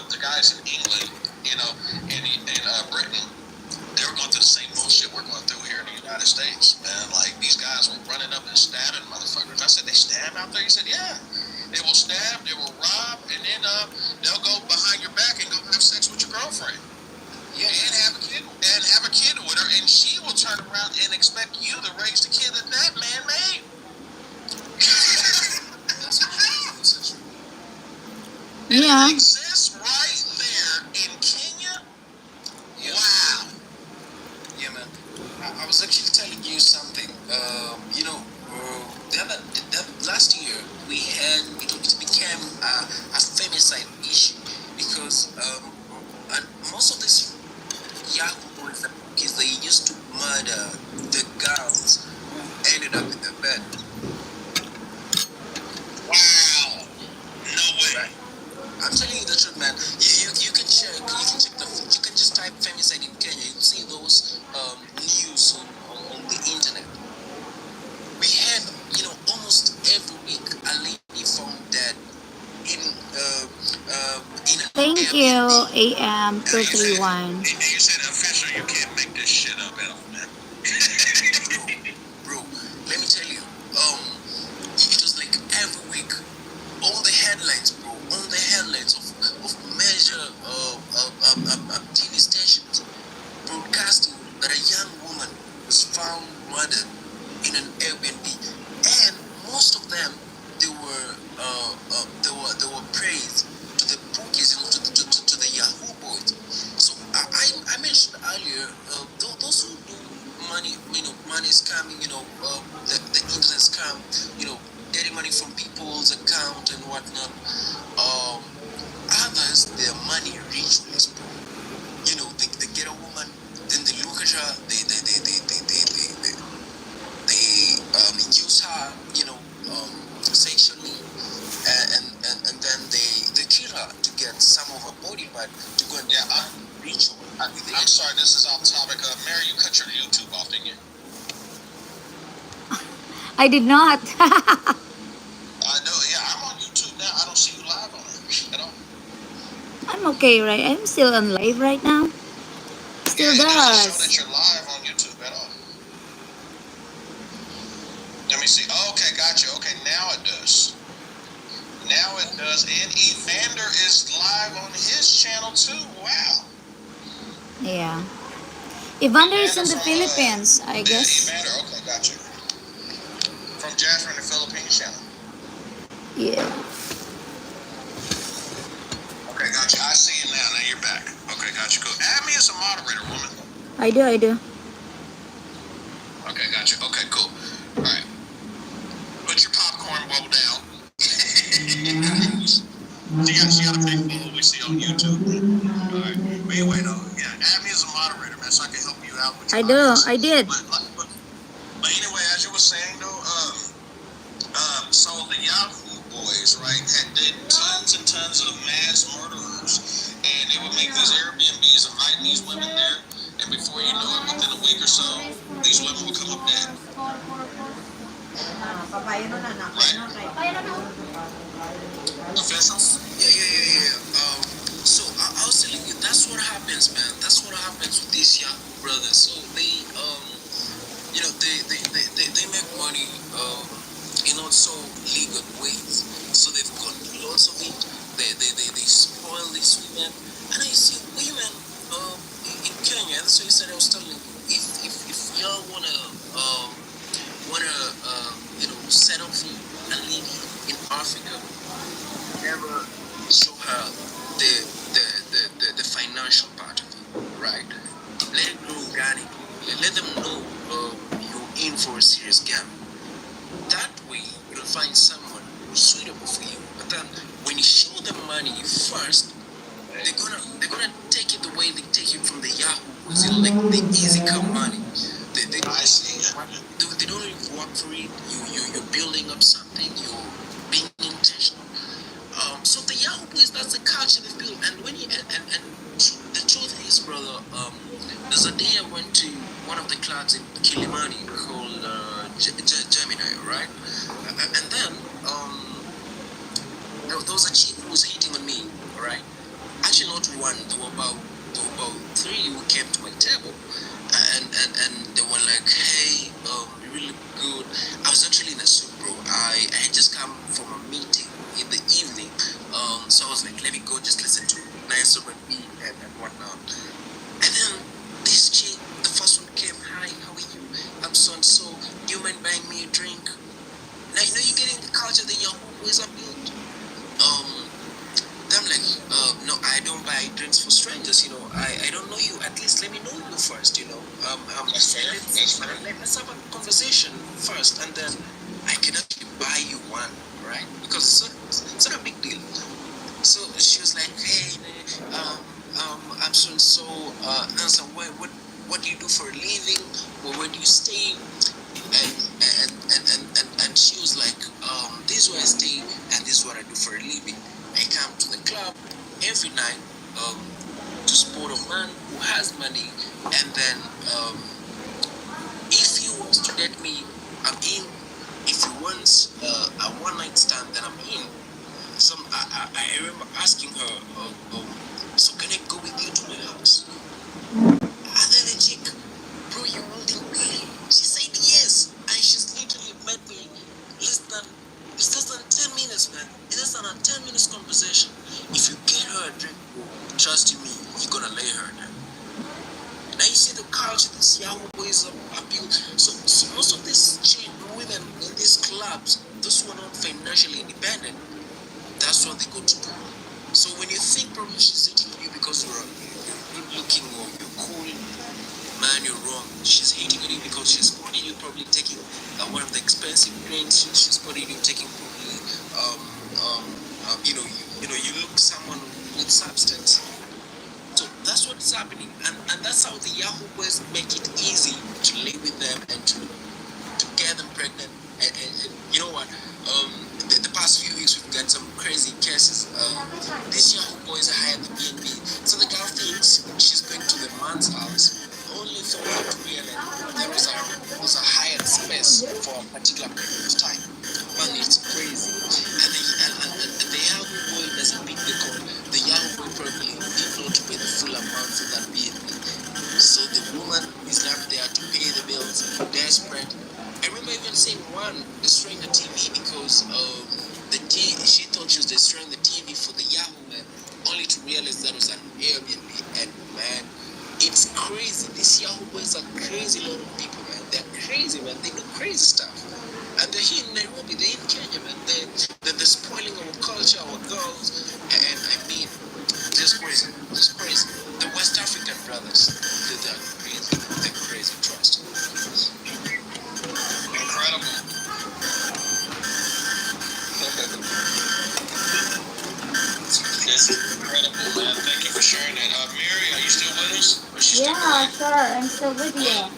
the guys in England, you know, in Britain, they were going through the same bullshit we're going through here in the United States. to stab them motherfuckers. I said, they stab out there? He said, yeah. They will stab, they will rob, and then they'll go behind your back and go have sex with your girlfriend. Yeah, and have a kid with her, and she will turn around and expect you to raise the kid that man made. That's true. And Yeah. it exists right there in Kenya. Yeah. Wow. Yeah, man. I was actually telling you something. Last year it became a femicide issue because and most of these Yahoo boys and kids they used to murder the girls who ended up in the bed. Wow. No way. Right. I'm telling you the truth, man. You can check. You can just type femicide in Kenya. You'll see those news on the internet. We had almost every week a lady found dead in an Thank you, Airbnb. AM And you 231. said official, you can't make this shit up at all, man. Bro, let me tell you, it was like every week, all the headlines, bro, all the headlines of major TV stations broadcasting that a young woman was found murdered in an Airbnb, and most of them they were praised to the bookies, to the Yahoo boys. So I mentioned earlier, those who do money scamming, the internet scam, getting money from people's account and whatnot. Um, Others, they're money ritualists, bro. They get a woman, then they look at her, they use her, sexually, and then they kill her to get some of her body part to go and ritual. I'm sorry, this is off topic. Mary, you cut your YouTube off, didn't you? I did not. I know, yeah, I'm on YouTube now. I don't see you live on it at all. I'm okay, right? I'm still on live right now. Still Yeah, it doesn't show that does. you're live on YouTube at all. Let me see. Oh, okay, gotcha. Okay, now it does. Now it does. And Evander is live on his channel too. Wow. Yeah. Evander is in Evander's the from, Philippines, I yeah, guess. Evander. Okay, gotcha. From Jasper in the Philippines channel. Yeah. Okay, gotcha. I see you now. Now you're back. Okay, gotcha. Cool. Add me as a moderator, woman. I do, I do. Okay, gotcha. Okay, cool. All right. Put your popcorn bowl down. She got a big bowl we see on YouTube. All right. But anyway, though, yeah, add me as a moderator, man, so I can help you out with your I do, audience. I did. But anyway, as you were saying, though, so the Yahoo boys, right, did tons and tons of mass murderers, and they would make these Airbnbs, inviting these women there, and before you know it, within a week or so, these women would come up dead. Official? Yeah. So I was telling you, that's what happens, man. That's what happens with these Yahoo brothers. So they make money in also legal ways. So they've got lots of it. They spoil these women, and I see women in Kenya. That's what you said. I was telling you, if y'all wanna set up for a lady in Africa, never show her the financial part of it, right? Let it grow organic. Let them know you're in for a serious game. That way, you'll find someone who's suitable for you. But then, when you show them money first, they're gonna take it the way they take it from the Yahoo, like the easy come money. I see. They don't even work for it. You're building up something. You're being intentional. So the Yahoo boys, that's the culture they build. And when you and the truth is, brother, there's a day I went to one of the clubs in Kilimani called Gemini, right? And then there was a chick who was hitting on me, right? Actually, not one. There were about three who came to my table, and they were like, "Hey, you're really good." I was actually and let's have a conversation first, and then I can actually buy you one, right? Because it's not a big deal. So she was like, hey, I'm so and so. Nancy, what do you do for a living? Or where do you stay? And she was like, this is where I stay, and this is what I do for a living. I come to the club every night um, to support a man who has money, and then if he wants to date me, I'm in. If he wants a one night stand, then I'm in. I remember asking her, so can I go with you to my house? And then the chick, bro, you holding me? She said yes, and she's literally met me less than it's less than 10 minutes, man. It's less than a 10 minutes conversation. If you get her a drink, bro, trust you me, you're gonna lay her down. Now you see the culture, this Yahoo boys appeal. So most of these women in these clubs, those who are not financially independent, that's what they go to do. So when you think probably she's hitting you because you're good looking or you're cool, man, you're wrong. She's hitting on you because she's spotting you probably taking one of the expensive drinks. She's spotting you taking probably, you look someone with substance. So that's what's happening, and that's how the Yahoo boys make it easy to live with them and to get them pregnant. And you know what? The past few weeks we've got some crazy cases. These Yahoo boys are hired the B&B, so the girl thinks she's going to the man's house, only for her to realize there was a hired space for a particular period of time. Man, it's crazy. And the Yahoo boy doesn't pick the call. The Yahoo boy probably did not pay the full amount for that B&B. So the woman is left there to pay the bills, desperate. I remember even seeing one destroying the TV because she thought she was destroying the TV for the Yahoo man, only to realize that was an Airbnb. And man, it's crazy. These Yahoo boys are crazy lot of people, man. They're crazy, man. They do crazy stuff. And they're here in Nairobi, they're in Kenya, man. They're spoiling our culture, our girls, and I mean, just crazy, just crazy. The West African brothers, they're crazy, trust. Incredible. It's incredible, man. Thank you for sharing that. Mary, are you still with us? Or is she still Yeah, away? sure. I'm still with you.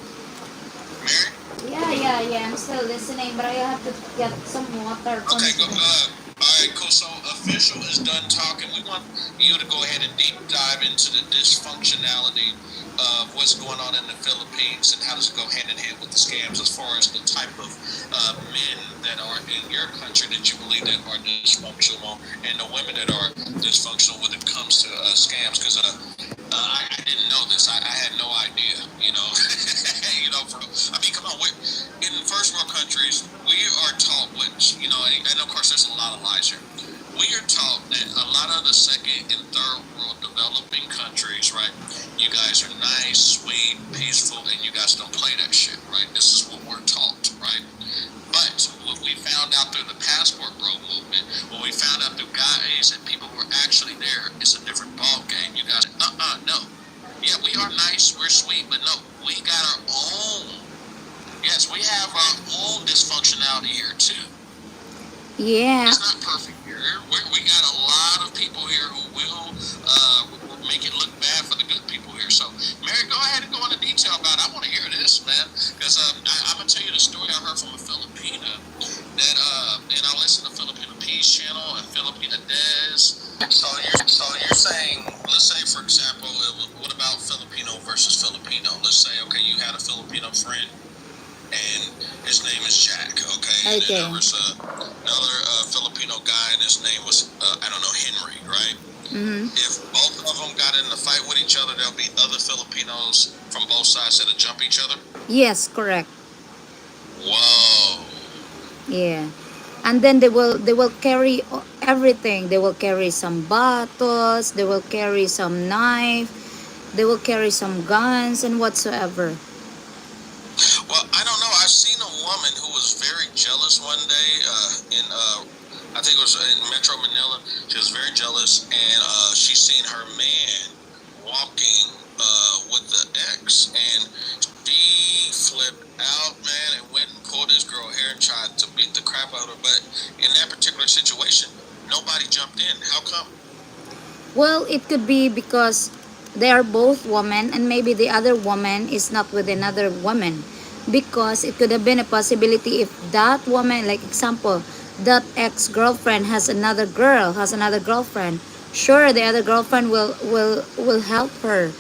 Mary? Yeah. I'm still listening, but I have to get some water from Okay, go. the. All right, cool. So official is done talking. We want you to go ahead and deep dive into the dysfunctionality of what's going on in the Philippines and how does it go hand in hand with the scams, as far as the type of men that are in your country that you believe that are dysfunctional, and the women that are dysfunctional when it comes to scams. Because I didn't know this. I had no idea. You know, come on. In first world countries, we are taught and of course, there's a lot of lies here. We are taught that a lot of the second and third world developing countries, right? You guys are nice, sweet, peaceful, and you guys don't play that shit, right? This is what we're taught, right? But what we found out through the passport bro movement, what we found out through guys and people who are actually there, it's a different ball game. You guys, no. Yeah, we are nice, we're sweet, but no, we got our own. Yes, we have our own dysfunctionality here too. Yeah. It's not perfect here. We got a lot of people here who will make it look bad for the good people here. So, Mary, go ahead and go into detail about it. I want to hear this, man, because I'm going to tell you the story I heard from a Filipina that, and I listen to Filipino Peace Channel and Filipina Des. So you're saying, let's say, for example, what about Filipino versus Filipino? Let's say, okay, you had a Filipino friend and his name is Jack, okay? And then there was another Filipino guy, and his name was, I don't know, Henry, right? Mm-hmm. If both of them got in a fight with each other, there'll be other Filipinos from both sides that'll jump each other? Yes, correct. Whoa. Yeah. And then they will carry everything. They will carry some bottles, they will carry some knife, they will carry some guns and whatsoever. Well, I don't know. I've seen a woman who was very jealous one day I think it was in Metro Manila. She was very jealous, and she seen her man walking with the ex, and She flipped out, man, and went and pulled this girl hair and tried to beat the crap out of her. But in that particular situation, nobody jumped in. How come? Well, it could be because they are both women and maybe the other woman is not with another woman. Because it could have been a possibility if that woman, like example, that ex-girlfriend has another girl, has another girlfriend. Sure, the other girlfriend will help her.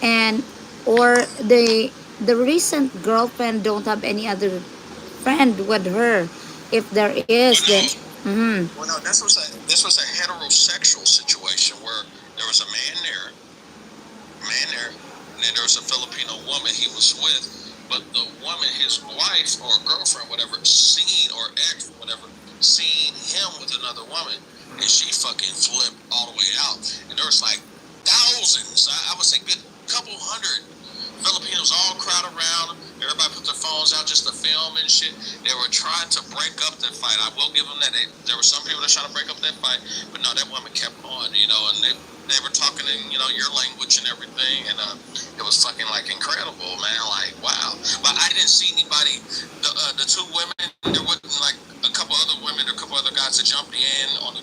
And or the recent girlfriend don't have any other friend with her. If there is, Well, then no. mm-hmm, Well, no. This was a heterosexual situation where there was a man there, and then there was a Filipino woman he was with. But the woman, his wife or girlfriend, whatever, seen or ex, whatever, seen him with another woman, and she fucking flipped all the way out. And there was like thousands, I would say, good couple hundred Filipinos all crowd around. Everybody put their phones out just to film and shit. They were trying to break up that fight. I will give them that. There were some people that were trying to break up that fight, but no, that woman kept on, and they were talking in your language and everything, and it was fucking like incredible, man. Like wow, but I didn't see anybody. The two women, there wasn't like a couple other women, or a couple other guys that jumped in on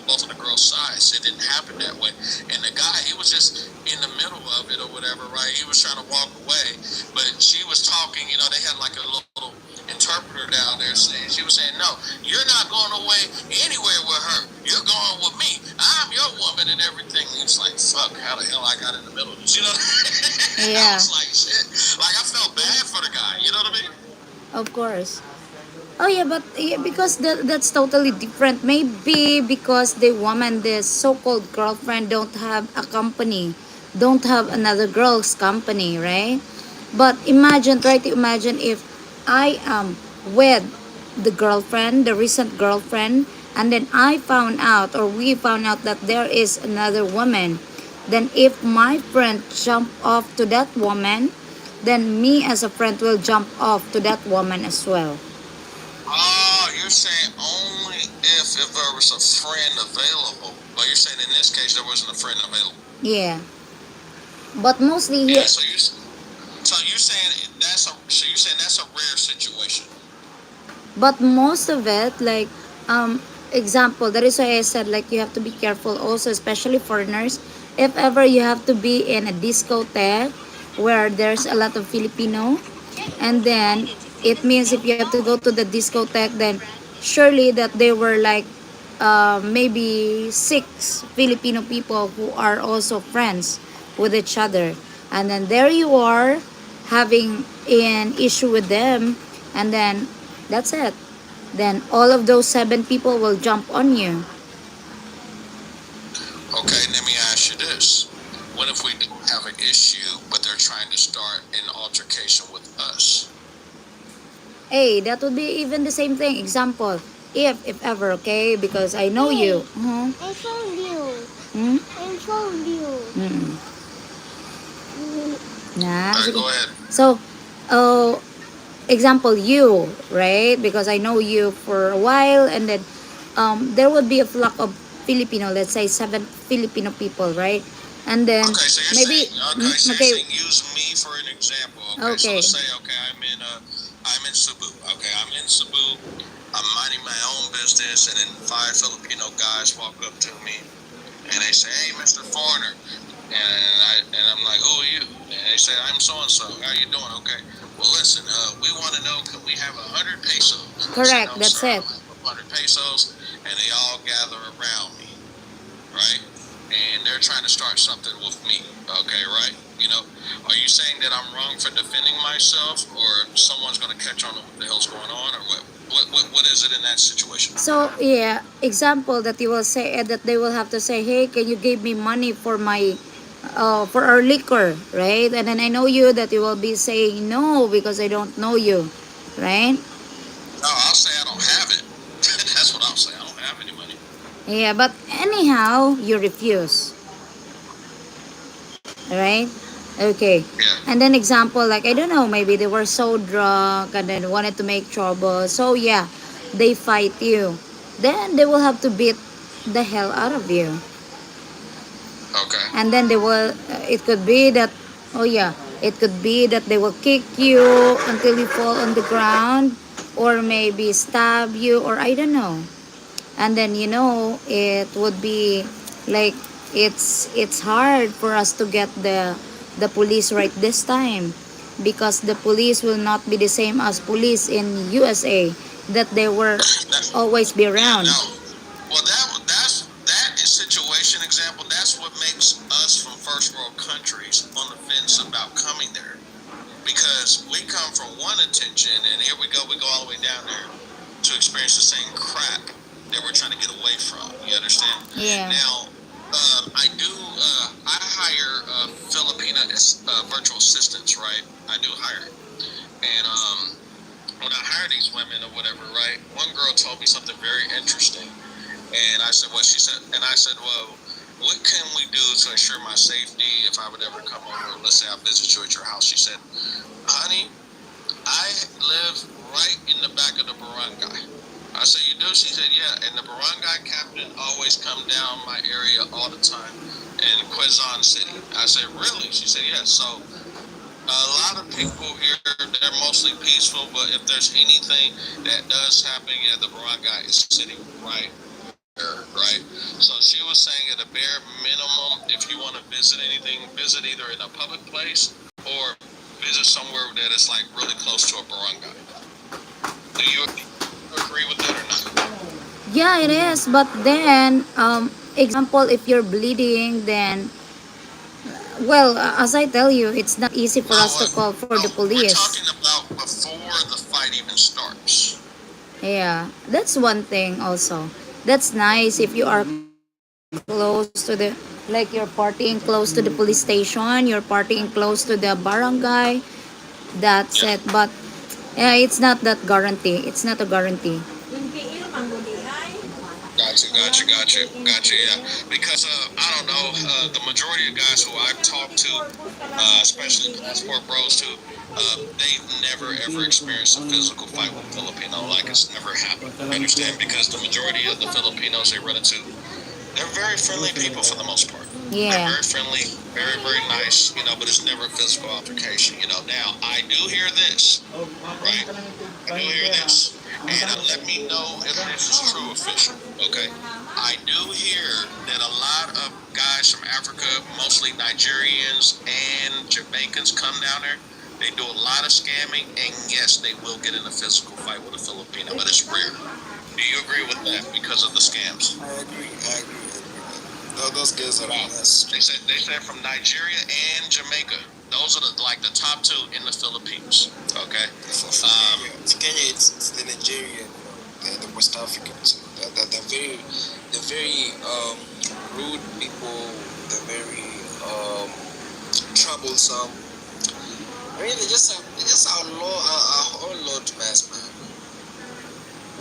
both of the girls' sides. It didn't happen that way. And the guy, he was just in the middle of it or whatever, right? He was trying to walk away, but she was talking. They had like a little interpreter down there saying, she was saying, no, you're not going away anywhere with her. You're going with me. I'm your woman and everything. And it's like, fuck, how the hell I got in the middle of this? I yeah, was like, shit. Like, I felt bad for the guy. You know what I mean? of course. Oh yeah, but yeah, because that's totally different. Maybe because the woman, the so-called girlfriend, don't have a company, don't have another girl's company, right? But imagine, try to imagine if I am with the girlfriend, the recent girlfriend, and then I found out or we found out that there is another woman. Then if my friend jump off to that woman, then me as a friend will jump off to that woman as well. Oh, you're saying only if there was a friend available. But you're saying in this case there wasn't a friend available. Yeah. But mostly Yeah. here, So you're saying that's a rare situation. but most of it, like, example, that is why I said, like, you have to be careful also, especially foreigners. If ever you have to be in a discotheque where there's a lot of Filipino, and then it means if you have to go to the discotheque, then surely that they were like maybe six Filipino people who are also friends with each other, and then there you are having an issue with them, and then that's it. Then all of those seven people will jump on you. Okay, let me ask you this. What if we don't have an issue, but they're trying to start an altercation with us? Hey, that would be even the same thing. Example, if ever, okay, because I know you. I found you. Hmm? I found you. Mm. Nah, All right, sige. go ahead. So, oh, example, you, right? Because I know you for a while, and then there would be a flock of Filipino, let's say seven Filipino people, right? And then Okay, so you're maybe, saying you're okay, saying use me for an example. Okay, so okay, let's say I'm in Cebu. Okay, I'm in Cebu. I'm minding my own business, and then five Filipino guys walk up to me and they say, "Hey, Mr. Foreigner," and I'm like, "Who are you?" And they say, "I'm so and so. How you doing?" Okay. Well, listen. We want to know, can we have 100 pesos? And I say, correct, "No, that's sir. I it. don't have 100 pesos." And they all gather around me, right? And they're trying to start something with me. Okay, right? Are you saying that I'm wrong for defending myself, or someone's going to catch on to what the hell's going on, or what? What is it in that situation? So yeah, example that you will say that they will have to say, hey, can you give me money for my for our liquor, right? And then I know you that you will be saying no because I don't know you, right? No, I'll say I don't have it. That's what I'll say. I don't have any money. Yeah, but anyhow, you refuse, right? Okay. Yeah. And then example, like I don't know, maybe they were so drunk and then wanted to make trouble. So yeah, they fight you. Then they will have to beat the hell out of you. Okay. And then they will it could be that, oh yeah, It could be that they will kick you until you fall on the ground, or maybe stab you, or I don't know. And then it would be like it's hard for us to get the police right this time, because the police will not be the same as police in USA that they were That, always be yeah, around. no. Well, that is situation example. That's what makes us from first world countries on the fence about coming there, because we come from one attention, and here we go. We go all the way down there to experience the same crap that we're trying to get away from. You understand? Yeah. Now, I do. I hire Filipina virtual assistants, right? I do hire, and when I hire these women or whatever, right? One girl told me something very interesting, and I said, "What?" She said, and I said, "Well, what can we do to ensure my safety if I would ever come over? Let's say I visit you at your house." She said, "Honey, I live right in the back of the barangay." I said, "You do?" She said, "Yeah." And the barangay captain always come down my area all the time in Quezon City. I said, "Really?" She said, "Yeah." So a lot of people here, they're mostly peaceful, but if there's anything that does happen, yeah, the barangay is sitting right there, right? So she was saying at a bare minimum, if you want to visit anything, visit either in a public place or visit somewhere that is like really close to a barangay. Do you agree with that or not? Yeah, it is, but then example, if you're bleeding, then well, as I tell you, it's not easy for No, us to call for no, the we're police. talking about before the fight even starts. Yeah, that's one thing also. That's nice if you are close to the, like you're partying close to the police station, you're partying close to the barangay. That's Yeah. it. But yeah, it's not that guarantee. It's not a guarantee. Gotcha. Yeah, because I don't know, the majority of guys who I've talked to, especially passport bros too, they've never ever experienced a physical fight with a Filipino. Like it's never happened. You understand? Because the majority of the Filipinos they run into, they're very friendly people for the most part. They're Yeah. very friendly, very nice, but it's never a physical altercation. Now I do hear this, right? I do hear this, and let me know if this is true, official. Okay, I do hear that a lot of guys from Africa, mostly Nigerians and Jamaicans, come down there. They do a lot of scamming, and yes, they will get in a physical fight with a Filipino, but it's rare. Do you agree with that because of the scams? I agree. I agree. I agree. Those guys are Wow. honest. They said from Nigeria and Jamaica. Those are the top two in the Philippines. Okay. For Kenya, it's the Nigerian, the West Africans. They're very rude people. They're very troublesome. I mean, they just a whole lot mess, man.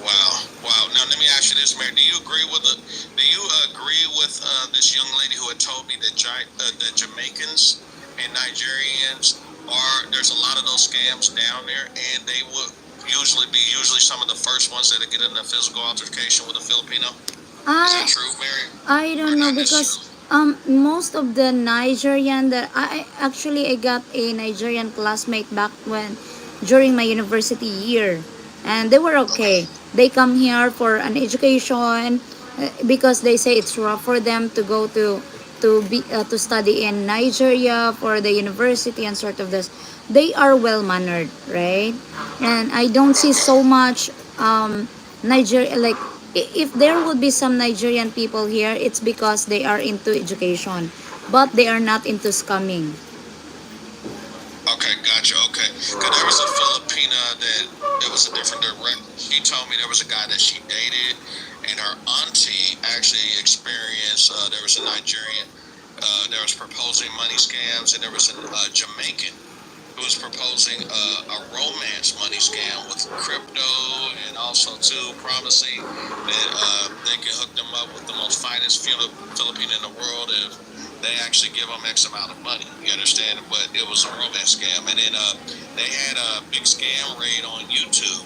Wow. Now let me ask you this, Mayor. Do you agree with this young lady who had told me that that Jamaicans and Nigerians there's a lot of those scams down there, and they would usually some of the first ones that get in a physical altercation with a Filipino. Is that I true, Mary? I Or don't know, not because necessarily? most of the Nigerian that I got a Nigerian classmate back when during my university year, and they were Okay. okay. They come here for an education, because they say it's rough for them to go to study in Nigeria for the university and sort of this. They are well mannered, right? And I don't see Okay. so much Nigeria, like if there would be some Nigerian people here, it's because they are into education, but they are not into scamming. Okay, gotcha. Okay, because there was a Filipina that it was a different direct. She told me there was a guy that she dated, and her auntie actually experienced. There was a Nigerian. There was proposing money scams, and there was a Jamaican who was proposing a romance money scam with crypto, and also too promising that they can hook them up with the most finest Filipino in the world if they actually give them X amount of money. You understand? But it was a romance scam, and then they had a big scam raid on YouTube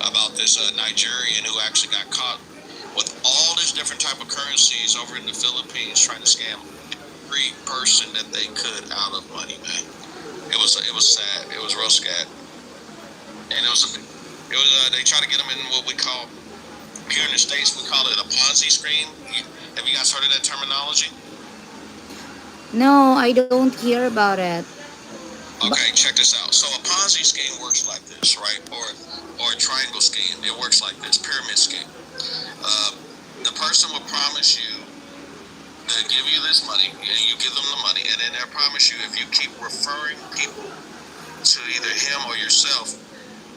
about this Nigerian who actually got caught with all these different type of currencies over in the Philippines trying to scam every person that they could out of money, man. It was sad. It was real sad, and they try to get them in what we call here in the states we call it a Ponzi scheme. Have you guys heard of that terminology? No, I don't hear about it. But Okay, check this out. So a Ponzi scheme works like this, right? Or a triangle scheme. It works like this. Pyramid scheme. Uh, the person will promise you they give you this money, and you give them the money, and then they'll promise you if you keep referring people to either him or yourself,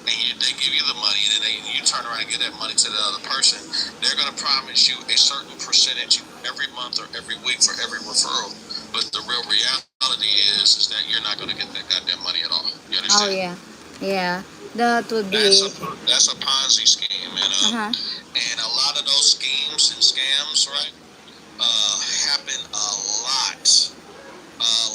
and they give you the money, and then you turn around and give that money to the other person, they're going to promise you a certain percentage every month or every week for every referral. But the real reality is that you're not going to get that goddamn money at all. You oh understand? yeah, yeah, that would That's be. a Ponzi scheme, Uh huh. and a lot of those schemes and scams, right, happen a lot,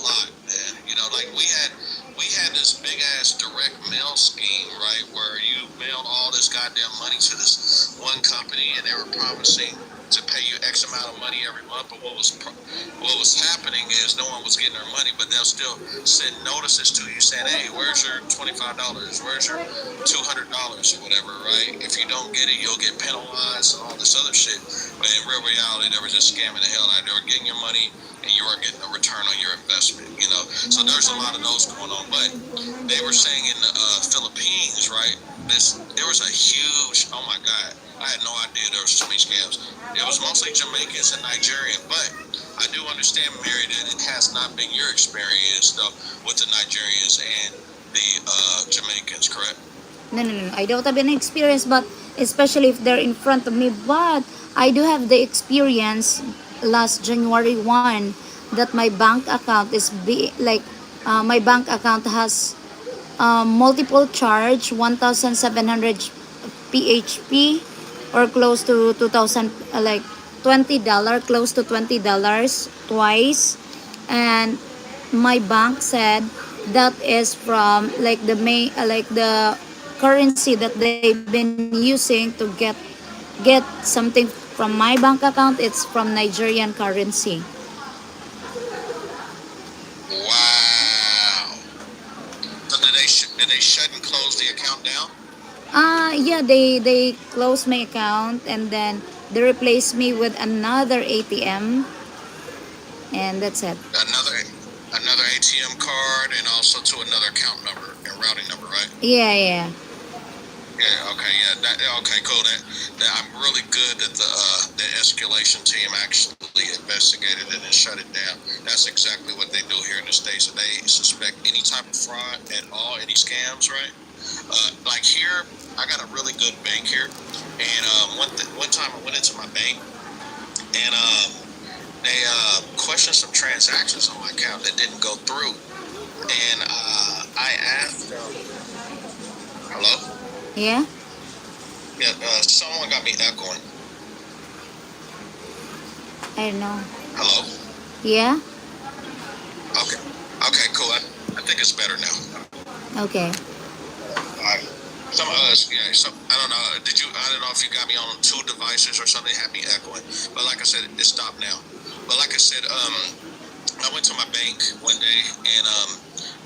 man. You know, like we had this big ass direct mail scheme, right, where you mailed all this goddamn money to this one company, and they were promising to pay you X amount of money every month. But what was happening is no one was getting their money, but they'll still send notices to you saying, "Hey, where's your $25? Where's your $200 or whatever?" Right? If you don't get it, you'll get penalized and all this other shit. But in real reality, they were just scamming the hell out of you. They were getting your money, and you weren't getting a return on your investment. You know, so there's a lot of those going on. But they were saying in the Philippines, right? There was a huge. Oh my God, I had no idea there was so many scams. It was mostly Jamaicans and Nigerian, but I do understand, Mary, that it has not been your experience though with the Nigerians and the Jamaicans, correct? No, no, no. I don't have any experience, but especially if they're in front of me. But I do have the experience last January 1 that my bank account is like my bank account has multiple charge 1,700 PHP or close to 2,000 like $20 close to $20 twice, and my bank said that is from like the main like the currency that they've been using to get something from my bank account. It's from Nigerian currency. Wow. So did they shut and close the account down? Yeah, they closed my account and then they replaced me with another ATM, and that's it. Another ATM card and also to another account number and routing number, right? Yeah, yeah. Yeah. Okay. Yeah. Okay. Cool. That I'm really good that the escalation team actually investigated it and shut it down. That's exactly what they do here in the states. If they suspect any type of fraud at all, any scams, right? Like here, I got a really good bank here, and one time I went into my bank and they questioned some transactions on my account that didn't go through, and I asked them, "Hello." Yeah, Yeah, someone got me echoing. I don't know. Hello? Yeah. Okay. Okay, cool. I think it's better now. Okay. Alright. Some yeah, I don't know. I don't know if you got me on two devices or something had me echoing. But like I said, it stopped now. But like I said, I went to my bank one day and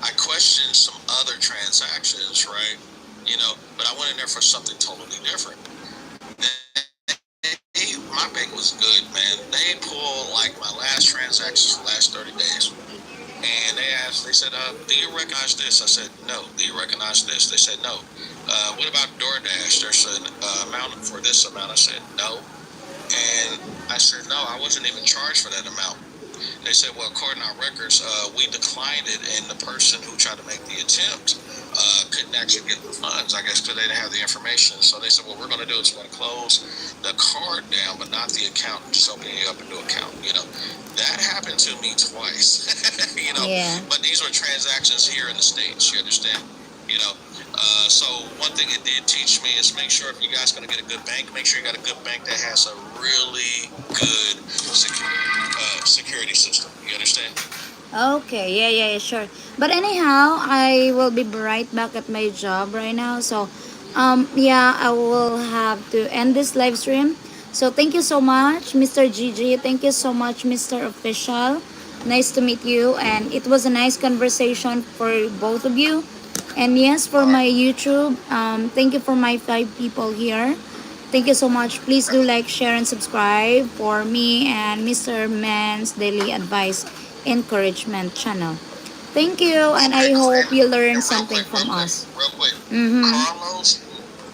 I questioned some other transactions, right? You know, but I went in there for something totally different. My bank was good, man. They pulled like my last transactions for the last 30 days. And they said, do you recognize this? I said, no. Do you recognize this? They said, no. What about DoorDash? There's an amount for this amount. I said, no. And I said, no, I wasn't even charged for that amount. They said, well, according to our records, we declined it, and the person who tried to make the attempt couldn't actually get the funds, I guess, because they didn't have the information. So they said, what we're going to do is we're going to close the card down, but not the account, just open you up a new account. You know, that happened to me twice. You know, Yeah. but these were transactions here in the States. You understand? You know, so one thing it did teach me is make sure if you guys going to get a good bank, make sure you got a good bank that has a really good security system. You understand? Okay. Yeah, yeah, yeah, sure. But anyhow, I will be right back at my job right now. So, yeah, I will have to end this live stream. So, thank you so much, Mr. Gigi. Thank you so much, Mr. Official. Nice to meet you, and it was a nice conversation for both of you. And yes, for All right. my YouTube, thank you for my 5 people here. Thank you so much. Please do like, share, and subscribe for me and Mr. Man's Daily Advice Encouragement channel. Thank you, and Okay, I cool. hope you learn And something from us. real quick. Mm-hmm. Carlos,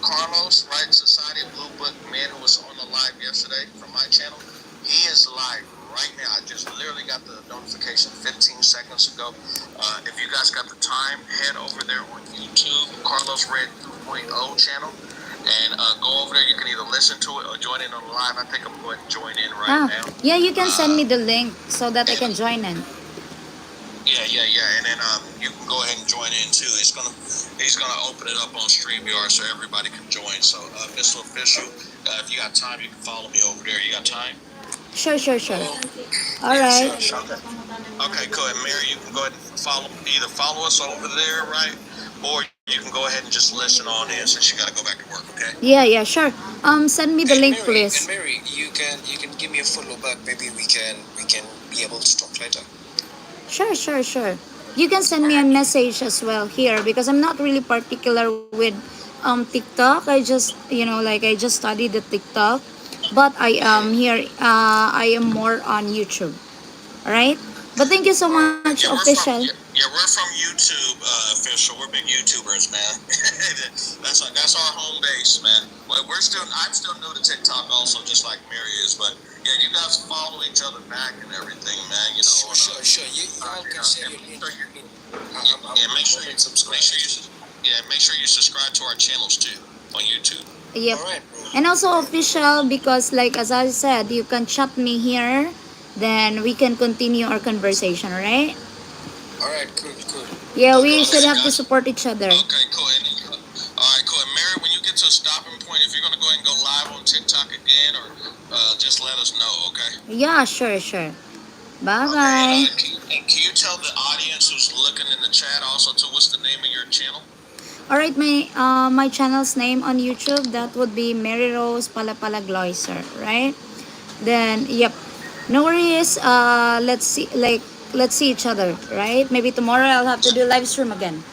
Carlos, right? Society of Blue Book man who was on the live yesterday from my channel. He is live right now. I just literally got the notification 15 seconds ago. If you guys got the time, head over there on YouTube, Carlos Red 2.0 channel, and go over there. You can either listen to it or join in on the live. I think I'm going to join in right Ah, now. yeah, you can send Uh, me the link so that I and can join in. yeah. And then you can go ahead and join in too. He's gonna open it up on StreamYard so everybody can join. So, Mr. Official, if you got time, you can follow me over there. You got time? Sure, sure, sure. Oh, All yeah, right. sure, sure. Okay. Okay, cool. And Mary, you can go ahead and follow us over there, right? Or you can go ahead and just listen on in since you got to go back to work. Okay. Yeah, yeah, sure. Send me the And link, Mary, please. you can give me a follow back. Maybe we can be able to talk later. Sure, sure, sure. You can send All me a right. message as well here because I'm not really particular with TikTok. I just like I just studied the TikTok, but I am here. I am more on YouTube. All right. But thank you so much, Yeah, official. we're from YouTube, official. We're big YouTubers, man. That's our home base, man. Well, I'm still new to TikTok, also, just like Mary is. But yeah, you guys follow each other back and everything, man. You know, Sure, sure, sure. You all can share and your make link. sure you, I'm yeah, subscribed. make sure you subscribe to our channels too on YouTube. Yep. All right, bro. And also All right, bro. official because like as I said, you can chat me here. Then we can continue our conversation, right? All right, cool, cool. Yeah, Talk we later. should Okay, have to guys. support each other. Okay, cool. All right, cool. And Mary, when you get to a stopping point, if you're gonna go ahead and go live on TikTok again, or just let us know, okay? Yeah, sure, sure. Bye Okay. And bye. can you tell the audience who's looking in the chat also too what's the name of your channel? Alright, my channel's name on YouTube that would be Mary Rose Gloiser, right? Then yep. No worries. Let's see each other, right? Maybe tomorrow I'll have to Yeah. do live stream again.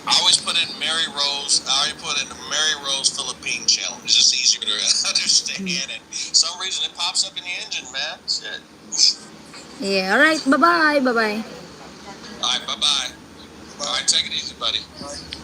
I always put in Mary Rose. I already put in the Mary Rose Philippine channel. It's just easier to understand. And some reason it pops up in the engine, man. Shit. Yeah, alright. Bye bye. Bye bye. All right, bye bye. All Bye. right, take it easy, buddy. Bye.